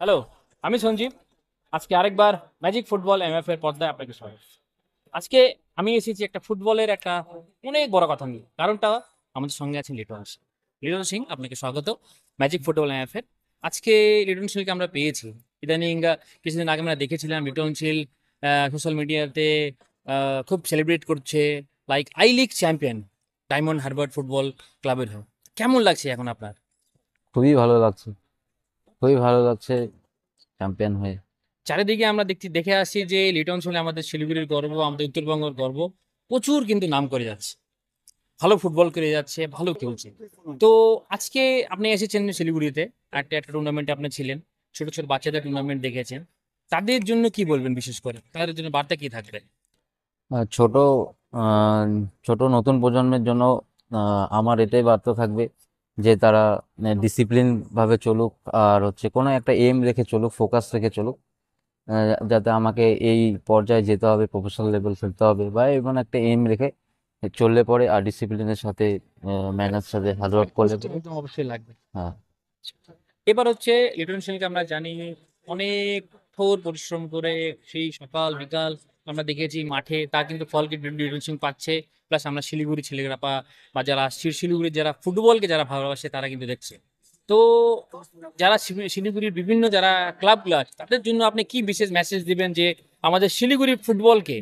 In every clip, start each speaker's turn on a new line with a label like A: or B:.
A: Hello, আমি সঞ্জীব। আজকে আরেকবার ম্যাজিক ফুটবল এমএফ এর পর্দায় আপনাকে স্বাগত। আজকে আমি এসেছি একটা ফুটবলের একটা অনেক বড় কথা নিয়ে। কারণটা আমাদের সঙ্গে আছেন লিটন সিং। লিটন সিং, আপনাকে স্বাগত ম্যাজিক ফুটবল এমএফ এর। আজকে লিটন সিংকে আমরা পেয়েছি। ইদানিং কিছুদিন আগে আমরা দেখেছিলাম লিটন সিং সোশ্যাল মিডিয়াতে খুব সেলিব্রেট করছে, like I league champion diamond Harbour football ক্লাবের হয়ে। কেমন লাগছে এখন আপনার?
B: খুবই ভালো লাগছে। খুবই ভালো লাগছে চ্যাম্পিয়ন হয়ে।
A: চারিদিকে আমরা দেখে আসছি যে লিটন হলে আমাদের শিলিগুড়ির গর্ব, আমাদের উত্তরবঙ্গের গর্ব। প্রচুর কিন্তু নাম করে যাচ্ছে, ভালো ফুটবল করে যাচ্ছে, ভালো খেলছে। তো আজকে আপনি এসেছেন শিলিগুড়িতে, একটা একটা টুর্নামেন্টে আপনি ছিলেন, ছোট ছোট বাচ্চাদের টুর্নামেন্ট দেখেছেন। তাদের জন্য কি বলবেন? বিশেষ করে তাদের জন্য বার্তা কি থাকবে?
B: আহ, ছোট আহ, ছোট নতুন প্রজন্মের জন্য আমার এটাই বার্তা থাকবে যে তারা ডিসিপ্লিন ভাবে চলুক, আর হচ্ছে কোনো একটা এম রেখে চলুক, ফোকাস রেখে চলুক। যাতে আমাকে এই পর্যায়ে যেতে হবে, প্রফেশনাল লেভেল খেলতে হবে, বা এমন একটা এম রেখে চললে পরে, আর ডিসিপ্লিনের সাথে ম্যানার সাথে হার্ড ওয়ার্ক করলে পরে।
A: একদম অবশ্যই লাগবে।
B: হ্যাঁ।
A: এবার হচ্ছে লিটন সেনকে আমরা জানি অনেক কঠোর পরিশ্রম করে, সেই সকাল বিকাল আমরা দেখেছি মাঠে, তা কিন্তু ফল কিন্তু লিটন সিং পাচ্ছে। প্লাস আমরা শিলিগুড়ি ছেলেরা বা যারা শিলিগুড়ির যারা ফুটবলকে যারা ভালোবাসে তারা কিন্তু দেখছে। তো যারা শিলিগুড়ির বিভিন্ন যারা ক্লাবগুলো আছে তাদের জন্য আপনি কি বিশেষ মেসেজ দিবেন যে আমাদের শিলিগুড়ির ফুটবলকে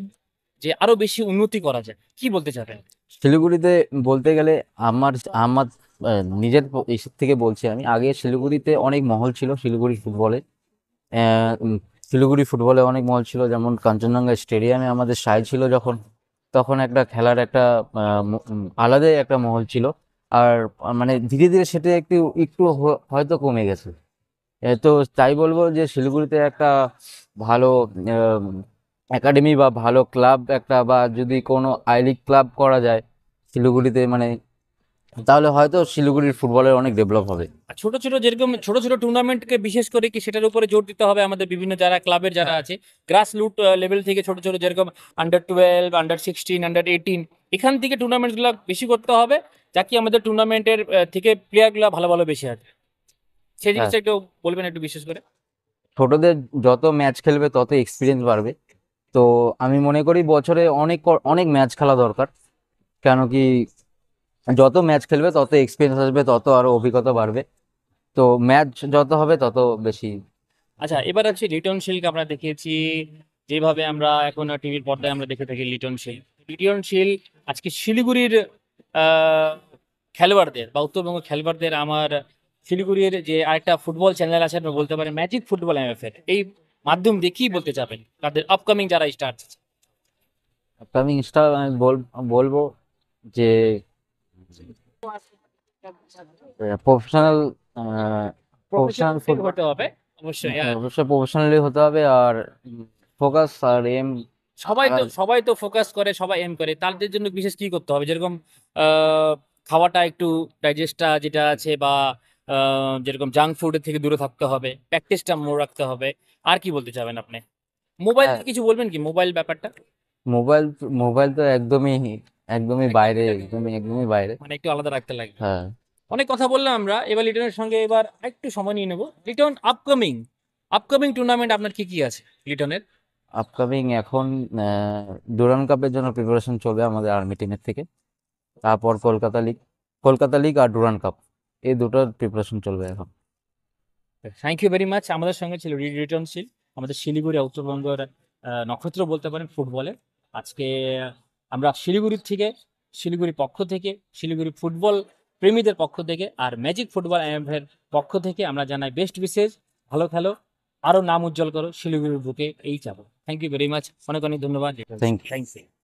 A: যে আরো বেশি উন্নতি করা যায়, কি বলতে চাবেন?
B: শিলিগুড়িতে বলতে গেলে আমার আমার নিজের ইসের থেকে বলছি, আমি আগে শিলিগুড়িতে অনেক মহল ছিল শিলিগুড়ি ফুটবলে। শিলিগুড়ি ফুটবলে অনেক মহল ছিল, যেমন কাঞ্চনজঙ্ঘা স্টেডিয়ামে আমাদের সাই ছিল যখন, তখন একটা খেলার একটা আলাদাই একটা মহল ছিল। আর মানে ধীরে ধীরে সেটা একটু একটু হয়তো কমে গেছে। তো তাই বলবো যে শিলিগুড়িতে একটা ভালো একাডেমি বা ভালো ক্লাব একটা, বা যদি কোনো আই লিগ ক্লাব করা যায় শিলিগুড়িতে, মানে তাহলে হয়তো শিলিগুড়ির ফুটবলের অনেক ডেভেলপ হবে।
A: আর ছোট ছোট যেরকম ছোট ছোট টুর্নামেন্টকে বিশেষ করে কি সেটার উপরে জোর দিতে হবে আমাদের বিভিন্ন যারা ক্লাবের যারা আছে, গ্রাস রুট লেভেল থেকে ছোট ছোট যেরকম আন্ডার 12, আন্ডার 16, আন্ডার 18, এখান থেকে টুর্নামেন্ট গুলো বেশি করতে হবে, যাতে আমাদের টুর্নামেন্টের থেকে প্লেয়ার গুলো ভালো ভালো বেশি আসবে। সেই
B: হ্যাঁ,
A: জিনিসটা একটু বলবেন একটু বিশেষ করে।
B: ছোটদের যত ম্যাচ খেলবে তত এক্সপিরিয়েন্স বাড়বে। তো আমি মনে করি বছরে অনেক অনেক ম্যাচ খেলা দরকার। কেন কি, যত ম্যাচ খেলবে তত এক্সপিরিয়েন্স আসবে, তত আরো অভিজ্ঞতা বাড়বে। তো ম্যাচ যত হবে তত বেশি।
A: আচ্ছা, এবার হচ্ছে লিটন শিলকে আমরা দেখিয়েছি, যেভাবে আমরা এখন টিভির পর্দায় আমরা দেখে থাকি লিটন শিল আজকে শিলিগুড়ির আহ, খেলোয়াড়দের বা উত্তরবঙ্গ খেলোয়াড়দের, আমার শিলিগুড়ির যে আরেকটা ফুটবল চ্যানেল আছে আপনি বলতে পারেন ম্যাজিক ফুটবল এমএফ এর, এই মাধ্যম দিয়ে কি বলতে চাবেন তাদের আপকামিং যারা স্টার?
B: আপকামিং স্টার আমি বলবো যে প্রফেশনাল প্রফেশনাল
A: প্রফেশনাল হতে হবে অবশ্যই।
B: অবশ্যই প্রফেশনালি হতে হবে, আর ফোকাস আর এম।
A: সবাই তো ফোকাস করে, সবাই এম করে, তাদের জন্য বিশেষ কি করতে হবে? যেরকম আহ, খাওয়াটা একটু ডাইজেস্টটা যেটা আছে, বা যেরকম জাঙ্ক ফুডের থেকে দূরে থাকতে হবে, প্র্যাকটিসটা মনে রাখতে হবে। আর কি বলতে চাবেন আপনি? মোবাইল
B: হ্যাঁ,
A: কিছু বলবেন কি, মোবাইল ব্যাপারটা?
B: মোবাইল মোবাইল তো একদমই একদমই বাইরে,
A: একদমই
B: একদমই একদমই বাইরে।
A: মানে একটু আলাদা রাখতে লাগবে।
B: হ্যাঁ।
A: অনেক কথা বললাম আমরা, এবার লিটনের সঙ্গে এবার একটু সময় নিয়ে নেবো। লিটন, আপকামিং আপকামিং টুর্নামেন্ট আপনার কি কি আছে লিটনের?
B: আপকামিং এখন ডুরান্ড কাপের জন্য প্রিপারেশন চলবে আমাদের আর্মি টিমের থেকে। তারপর কলকাতা লিগ আর ডুরান্ড কাপ, এই দুটোর প্রিপারেশন চলবে এখন।
A: Thank you very much. আমাদের সঙ্গে ছিল রিটনশীল, আমাদের শিলিগুড়ি উত্তরবঙ্গের নক্ষত্র বলতে পারেন ফুটবলের। আজকে আমরা শিলিগুড়ির থেকে, শিলিগুড়ির পক্ষ থেকে, শিলিগুড়ি ফুটবল প্রেমীদের পক্ষ থেকে আর ম্যাজিক ফুটবল এর পক্ষ থেকে আমরা জানাই বেস্ট বিশেষ। ভালো খেলো, আরো নাম উজ্জ্বল করো শিলিগুড়ির বুকে, এই চাবো। থ্যাংক ইউ ভেরি মাচ, অনেক অনেক ধন্যবাদ।
B: Thank you.
A: Thank you.